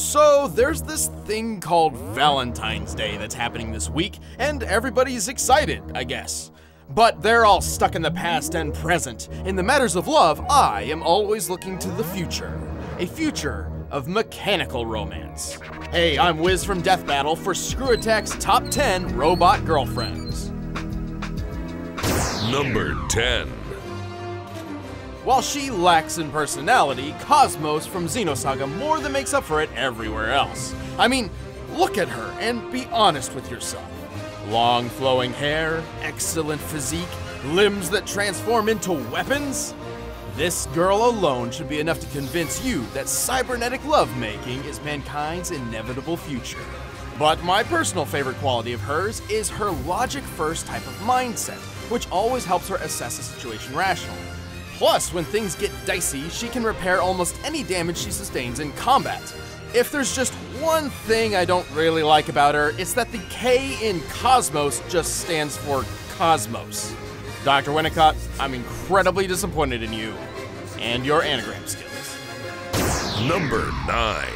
So there's this thing called Valentine's Day that's happening this week, and everybody's excited, I guess. But they're all stuck in the past and present. In the matters of love, I am always looking to the future. A future of mechanical romance. Hey, I'm Wiz from Death Battle for Screw Attack's Top 10 Robot Girlfriends. Number 10. While she lacks in personality, Cosmos from Xenosaga more than makes up for it everywhere else. I mean, look at her and be honest with yourself. Long flowing hair, excellent physique, limbs that transform into weapons? This girl alone should be enough to convince you that cybernetic lovemaking is mankind's inevitable future. But my personal favorite quality of hers is her logic-first type of mindset, which always helps her assess a situation rationally. Plus, when things get dicey, she can repair almost any damage she sustains in combat. If there's just one thing I don't really like about her, it's that the K in Cosmos just stands for Cosmos. Dr. Winnicott, I'm incredibly disappointed in you and your anagram skills. Number 9.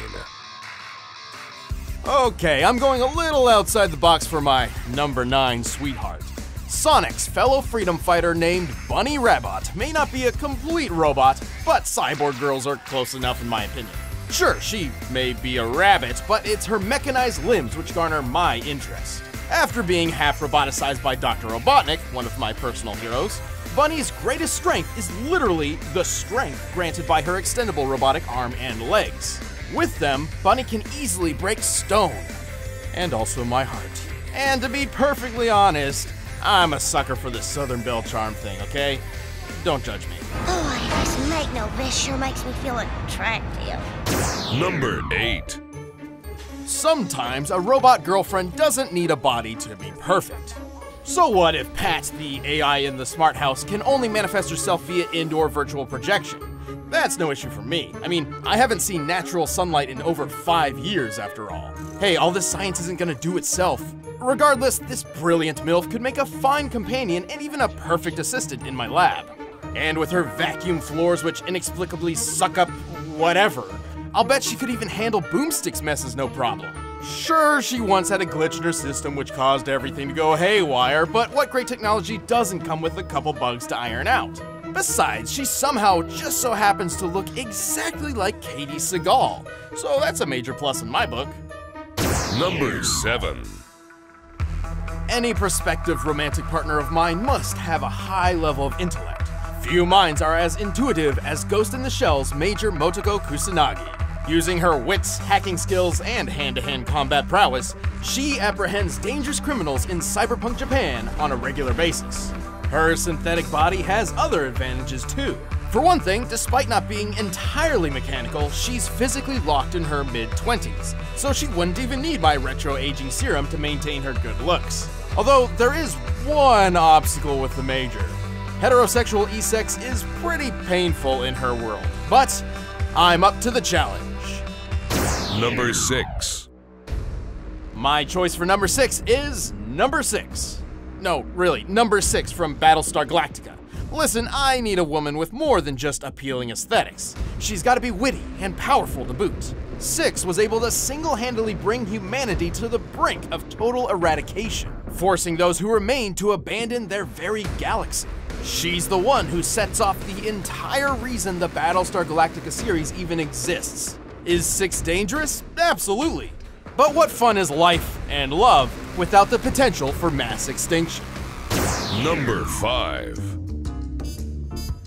Okay, I'm going a little outside the box for my number 9 sweetheart. Sonic's fellow freedom fighter named Bunny Rabbit may not be a complete robot, but cyborg girls are close enough in my opinion. Sure, she may be a rabbit, but it's her mechanized limbs which garner my interest. After being half roboticized by Dr. Robotnik, one of my personal heroes, Bunny's greatest strength is literally the strength granted by her extendable robotic arm and legs. With them, Bunny can easily break stone. And also my heart. And to be perfectly honest, I'm a sucker for the Southern Belle charm thing, okay? Don't judge me. Oh, this Magno, this sure makes me feel attractive. Number 8. Sometimes a robot girlfriend doesn't need a body to be perfect. So what if Pat, the AI in the smart house, can only manifest herself via indoor virtual projection? That's no issue for me. I mean, I haven't seen natural sunlight in over 5 years after all. Hey, all this science isn't gonna do itself. Regardless, this brilliant MILF could make a fine companion and even a perfect assistant in my lab. And with her vacuum floors which inexplicably suck up whatever, I'll bet she could even handle Boomstick's messes no problem. Sure, she once had a glitch in her system which caused everything to go haywire, but what great technology doesn't come with a couple bugs to iron out? Besides, she somehow just so happens to look exactly like Katie Seagal, so that's a major plus in my book. Number 7. Any prospective romantic partner of mine must have a high level of intellect. Few minds are as intuitive as Ghost in the Shell's Major Motoko Kusanagi. Using her wits, hacking skills, and hand-to-hand combat prowess, she apprehends dangerous criminals in cyberpunk Japan on a regular basis. Her synthetic body has other advantages too. For one thing, despite not being entirely mechanical, she's physically locked in her mid-20s, so she wouldn't even need my retro-aging serum to maintain her good looks. Although there is one obstacle with the Major. Heterosexual e-sex is pretty painful in her world, but I'm up to the challenge. Number 6. My choice for number 6 is number 6. No, really, number 6 from Battlestar Galactica. Listen, I need a woman with more than just appealing aesthetics. She's gotta be witty and powerful to boot. 6 was able to single-handedly bring humanity to the brink of total eradication, forcing those who remain to abandon their very galaxy. She's the one who sets off the entire reason the Battlestar Galactica series even exists. Is 6 dangerous? Absolutely. But what fun is life and love without the potential for mass extinction? Number 5.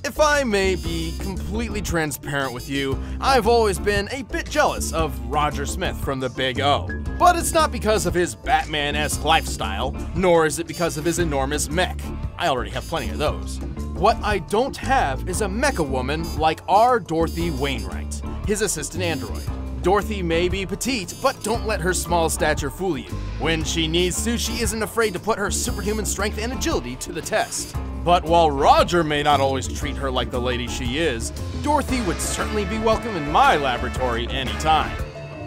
If I may be completely transparent with you, I've always been a bit jealous of Roger Smith from the Big O. But it's not because of his Batman-esque lifestyle, nor is it because of his enormous mech. I already have plenty of those. What I don't have is a mecha woman like R. Dorothy Wainwright, his assistant android. Dorothy may be petite, but don't let her small stature fool you. When she needs to, she isn't afraid to put her superhuman strength and agility to the test. But while Roger may not always treat her like the lady she is, Dorothy would certainly be welcome in my laboratory anytime,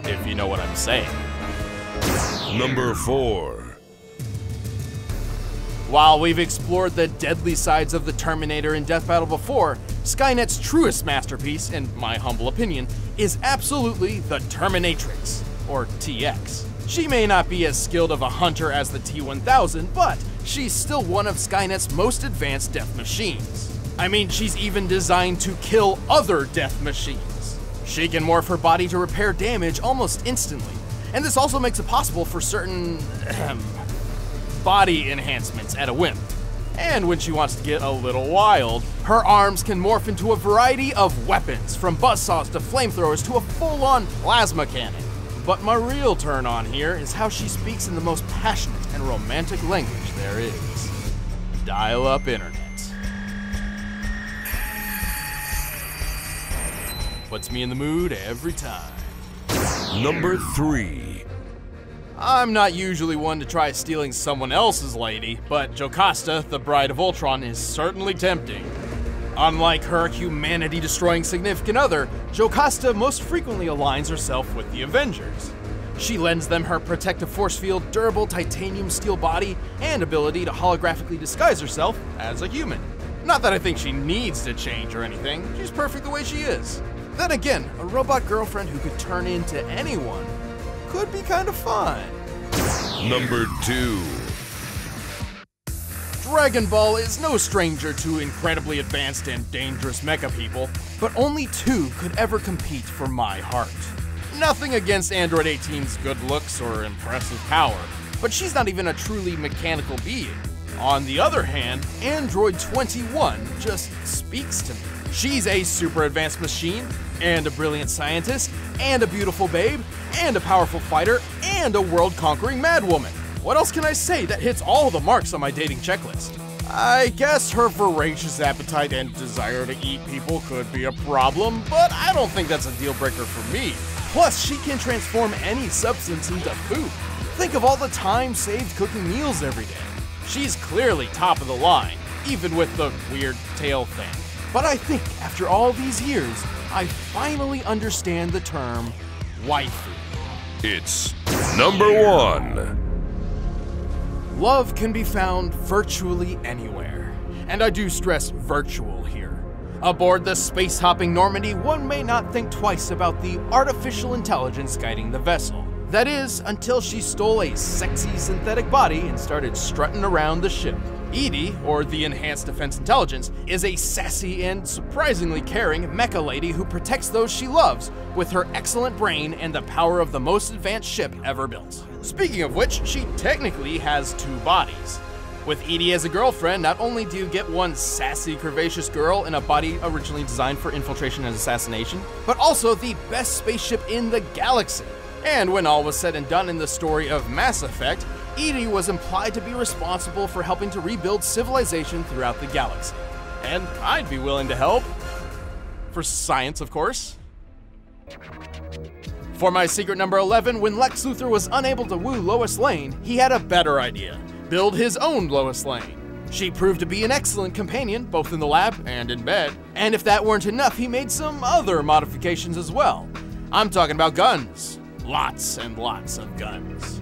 if you know what I'm saying. Number 4. While we've explored the deadly sides of the Terminator in Death Battle before, Skynet's truest masterpiece, in my humble opinion, is absolutely the Terminatrix, or TX. She may not be as skilled of a hunter as the T-1000, but she's still one of Skynet's most advanced death machines. I mean, she's even designed to kill other death machines. She can morph her body to repair damage almost instantly, and this also makes it possible for certain body enhancements at a whim. And when she wants to get a little wild, her arms can morph into a variety of weapons, from buzzsaws to flamethrowers to a full-on plasma cannon. But my real turn on here is how she speaks in the most passionate and romantic language there is. Dial-up internet. Puts me in the mood every time. Number 3. I'm not usually one to try stealing someone else's lady, but Jocasta, the Bride of Ultron, is certainly tempting. Unlike her humanity-destroying significant other, Jocasta most frequently aligns herself with the Avengers. She lends them her protective force field, durable titanium steel body, and ability to holographically disguise herself as a human. Not that I think she needs to change or anything, she's perfect the way she is. Then again, a robot girlfriend who could turn into anyone could be kind of fun. Number 2. Dragon Ball is no stranger to incredibly advanced and dangerous mecha people, but only two could ever compete for my heart. Nothing against Android 18's good looks or impressive power, but she's not even a truly mechanical being. On the other hand, Android 21 just speaks to me. She's a super advanced machine, and a brilliant scientist, and a beautiful babe, and a powerful fighter, and a world-conquering madwoman. What else can I say that hits all the marks on my dating checklist? I guess her voracious appetite and desire to eat people could be a problem, but I don't think that's a deal breaker for me. Plus, she can transform any substance into food. Think of all the time saved cooking meals every day. She's clearly top of the line, even with the weird tail thing. But I think after all these years, I finally understand the term waifu. It's number 1. Love can be found virtually anywhere, and I do stress virtual here. Aboard the space-hopping Normandy, one may not think twice about the artificial intelligence guiding the vessel. That is, until she stole a sexy synthetic body and started strutting around the ship. EDI, or the Enhanced Defense Intelligence, is a sassy and surprisingly caring mecha lady who protects those she loves with her excellent brain and the power of the most advanced ship ever built. Speaking of which, she technically has 2 bodies. With EDI as a girlfriend, not only do you get one sassy, curvaceous girl in a body originally designed for infiltration and assassination, but also the best spaceship in the galaxy. And when all was said and done in the story of Mass Effect, EDI was implied to be responsible for helping to rebuild civilization throughout the galaxy. And I'd be willing to help. For science, of course. For my secret number 11, when Lex Luthor was unable to woo Lois Lane, he had a better idea: build his own Lois Lane. She proved to be an excellent companion, both in the lab and in bed. And if that weren't enough, he made some other modifications as well. I'm talking about guns. Lots and lots of guns.